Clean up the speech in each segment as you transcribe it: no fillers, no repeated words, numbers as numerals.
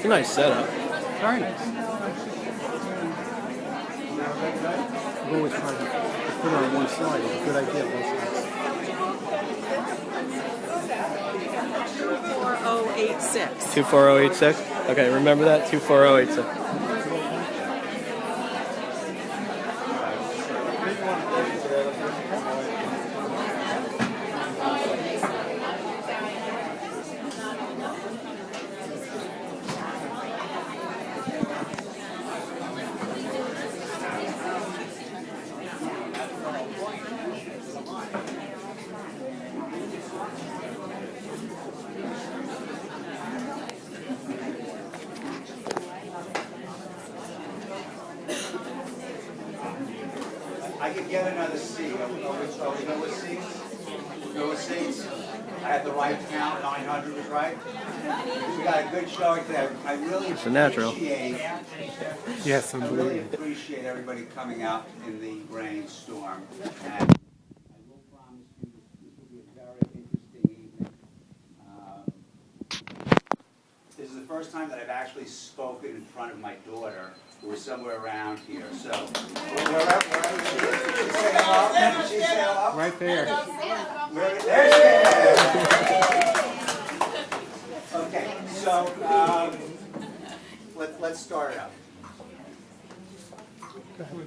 It's a nice setup. Very nice. I've always tried to put it on one side. It's a good idea, both sides. 24086. 24086. Okay, remember that? 24086. I could get another seat. Are we go with seats? Go with seats? I had the right count, 900 was right. We got a good showing today. I really It's a natural. appreciate Yes, I really unbelievable. appreciate everybody coming out in the rainstorm. And I will promise you this will be a very interesting evening. This is the first time that I've actually spoken in front of my daughter, who is somewhere around here. So, wherever she is, she's saying hello. She's saying hello. Right there. There she is. Okay, so let's start it up.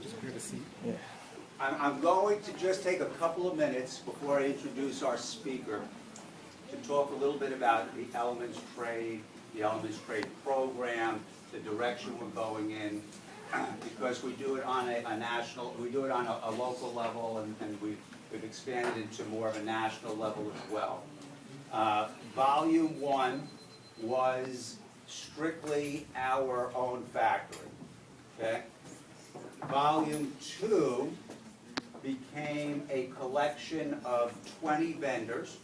Just grab a seat. I'm going to just take a couple of minutes before I introduce our speaker to talk a little bit about the Elements Trade, the Elements Trade program, the direction we're going in, because we do it on a national, we do it on a local level, and we've expanded into more of a national level as well. Volume 1 was strictly our own factory, okay? Volume 2 became a collection of 20 vendors,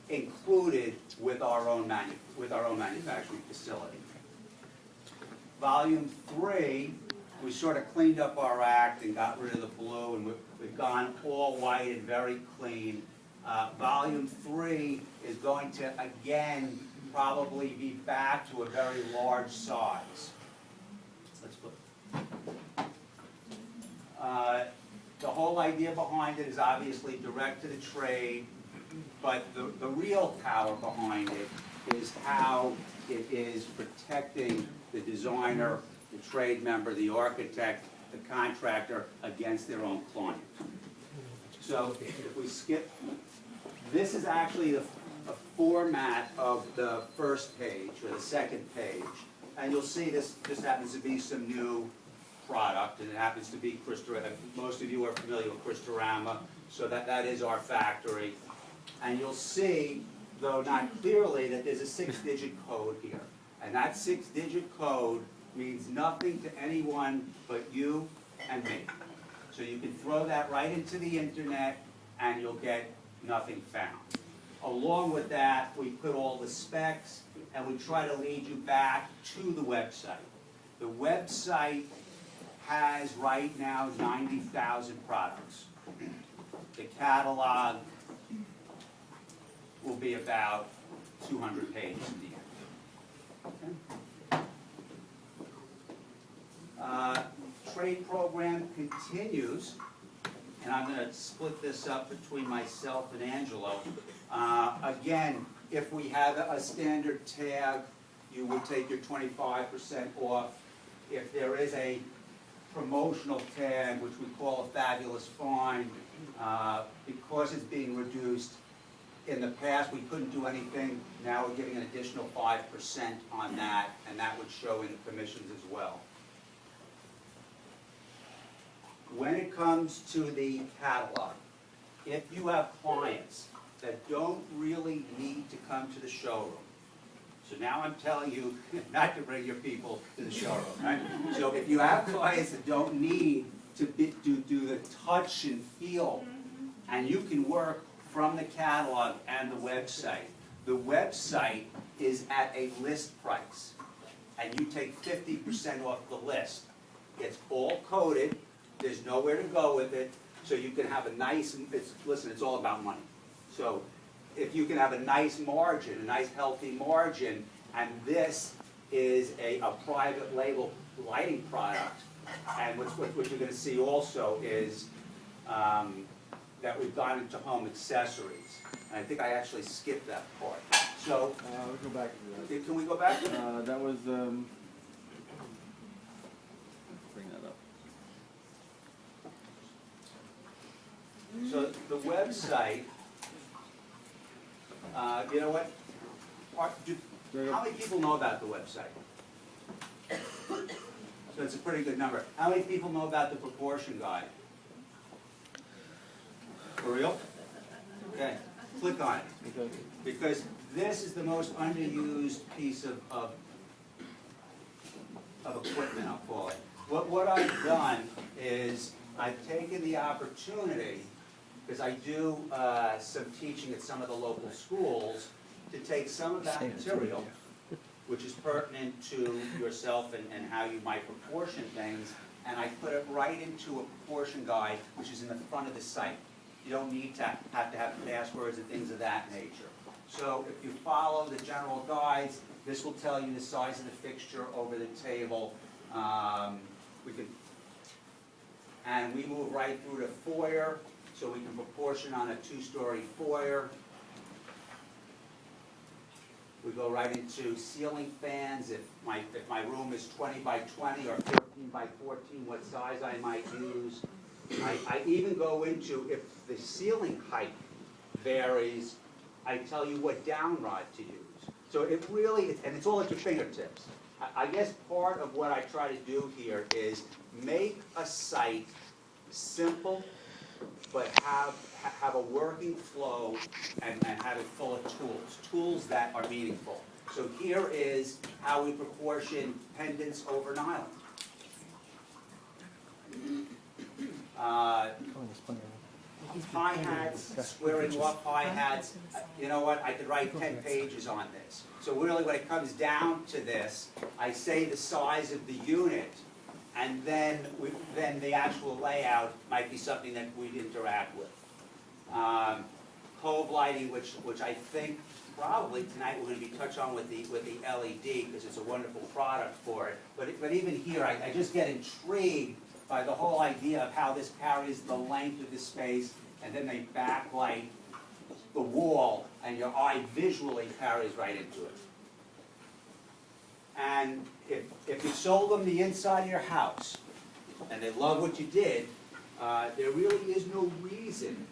included with our own manufacturing facility. Volume 3, we sort of cleaned up our act and got rid of the blue, and we've gone all white and very clean. Volume 3 is going to, again, probably be back to a very large size. Let's put. The whole idea behind it is obviously direct to the trade, but the real power behind it is how it is protecting the designer, the trade member, the architect, the contractor against their own client. So if we skip, this is actually a format of the first page or the second page. And you'll see this happens to be some new product, and it happens to be Christorama. Most of you are familiar with Christorama, so that is our factory. And you'll see, though not clearly, that there's a 6-digit code here. And that 6-digit code means nothing to anyone but you and me. So you can throw that right into the internet and you'll get nothing found. Along with that, we put all the specs and we try to lead you back to the website. The website has right now 90,000 products. The catalog will be about 200 pages in the end. Okay. Trade program continues, and I'm going to split this up between myself and Angelo. Again, if we have a standard tag, you would take your 25% off. If there is a promotional tag, which we call a fabulous find, because it's being reduced, in the past we couldn't do anything, now we're giving an additional 5% on that, and that would show in the commissions as well. When it comes to the catalog, if you have clients that don't really need to come to the showroom, so now I'm telling you not to bring your people to the showroom, right? So if you have clients that don't need to do the touch and feel, and you can work from the catalog and the website is at a list price, and you take 50% off the list. It's all coded. There's nowhere to go with it, so you can have a nice, listen, it's all about money. So if you can have a nice margin, a nice healthy margin, and this is a private label lighting product. And what you're gonna see also is that we've gone into home accessories. And I think I actually skipped that part. So, Let's go back to that. can we go back? That was, bring that up. So the website, you know what? How many people know about the website? So it's a pretty good number. How many people know about the proportion guide? For real? Okay, click on it. Okay. Because this is the most underused piece of equipment, I'll call it. What I've done is I've taken the opportunity, because I do some teaching at some of the local schools, to take some of that material, which is pertinent to yourself and how you might proportion things, and I put it right into a proportion guide, which is in the front of the site. You don't need to have passwords and things of that nature. So if you follow the general guides, this will tell you the size of the fixture over the table. And we move right through the foyer, so we can proportion on a 2-story foyer. We go right into ceiling fans. If my room is 20 by 20 or 14 by 14, what size I might use. I even go into, if the ceiling height varies, I tell you what down rod to use. So it really, and it's all at your fingertips. I guess part of what I try to do here is make a site simple, but have a working flow and have it full of tools that are meaningful. So here is how we proportion pendants over nylon. Hi-hats, squaring off hi-hats, you know what, I could write 10 pages on this. So really when it comes down to this, I say the size of the unit, and then the actual layout might be something that we'd interact with. Cove lighting, which I think probably tonight we're going to be touched on with the LED, because it's a wonderful product for it. But even here, I just get intrigued by the whole idea of how this carries the length of the space, and then they backlight the wall, and your eye visually carries right into it. And if you sold them the inside of your house, and they love what you did, there really is no reason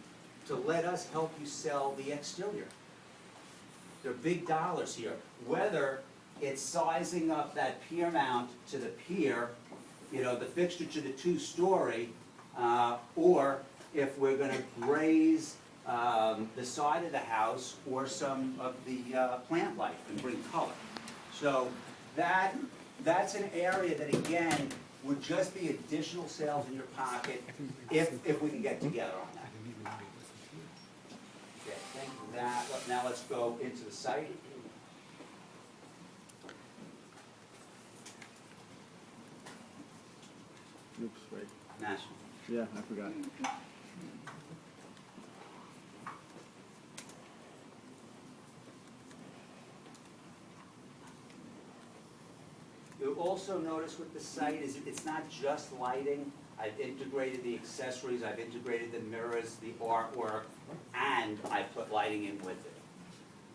to let us help you sell the exterior. They're big dollars here. Whether it's sizing up that pier mount to the pier, you know, the fixture to the 2-story, or if we're going to raise the side of the house or some of the plant life and bring color. So that's an area that, again, would just be additional sales in your pocket if we can get together on that. Okay, thank you for that. Now let's go into the site. Oops, wait. National. Yeah, I forgot. You'll also notice with the site is it's not just lighting. I've integrated the accessories, I've integrated the mirrors, the artwork, and I put lighting in with it.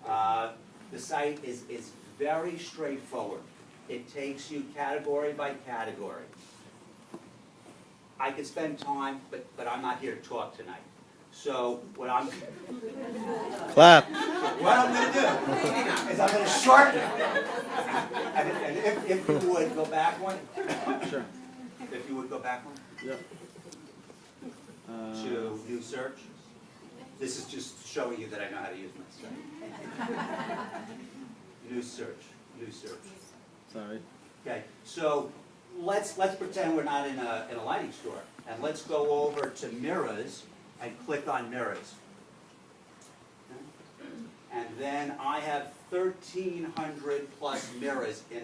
The site is very straightforward. It takes you category by category. I could spend time, but I'm not here to talk tonight. So what I'm Clap. What I'm going to do is I'm going to shorten it. And if you would go back one. Sure. If you would go back one. Yep. To new search. This is just showing you that I know how to use my site. New search. New search. Sorry. Okay. So let's pretend we're not in a lighting store, and let's go over to mirrors and click on mirrors. And then I have 1,300 plus mirrors in